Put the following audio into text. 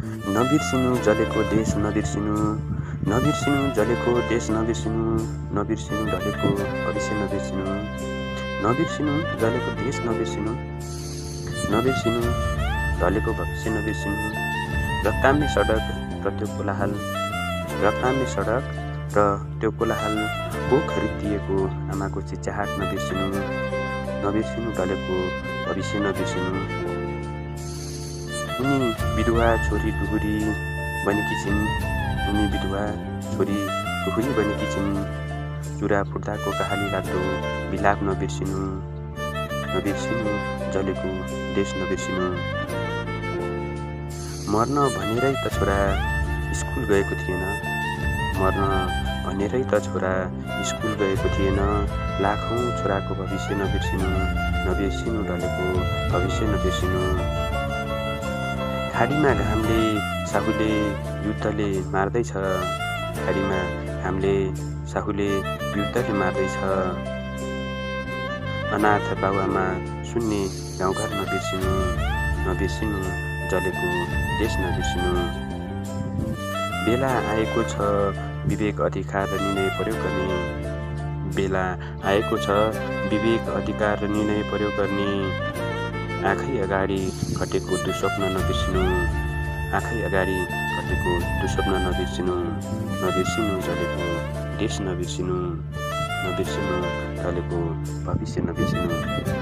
नबिर्सिनु जलेको देश नबिर्सिनु, नबिर्सिनु जलेको देश नबिर्सिनु, नबिर्सिनु ढलेको भविष्य नबिर्सिनु, नबिर्सिनु जलेको देश नबिर्सिनु, नबिर्सिनु ढलेको भविष्य नबिर्सिनु। रक्ताम्ने सडक र त्यो कोलाहल, रक्ताम्ने सडक र त्यो कोलाहल कोख खरिदिएको आमाको चिच्याहाट नबिर्सिनु, नबिर्सिनु ढलेको भविष्य नबिर्सिनु। उनी विधवा छोरी टुहुरी बनेकी छिन्, उनी विधवा छोरी टुहुरी बनेकी छिन्। चुरा फुट्दाको कहाली लाग्दो बिलाप नबिर्सिनु, नबिर्सिनु जलेको देश नबिर्सिनु। मर्न भनेरै त छोरा स्कुल गएको थिएन, मर्न भनेरै त छोरा स्कुल गएको थिएन। लाखौँ छोराको भविष्य नबिर्सिनु, नबिर्सिनु ढलेको भविष्य नबिर्सिनु। खाडीमा घामले साहुले युद्धले मार्दैछ, खाडीमा घामले साहुले युद्धले मार्दैछ। अनाथ बाबुआमा सुन्ने गाउँघर नबिर्सिनु, नबिर्सिनु जलेको देश नबिर्सिनु। बेला आएको छ विवेक अधिकार र निर्णय प्रयोग गर्ने, बेला आएको छ विवेक अधिकार र निर्णय प्रयोग गर्ने। आँखै अगाडि घटेको दुस्वप्न नबिर्सिनु, आँखै अगाडि घटेको दुस्वप्न नबिर्सिनु, नबिर्सिनु जलेको देश नबिर्सिनु, नबिर्सिनु ढलेको भविष्य नबिर्सिनु।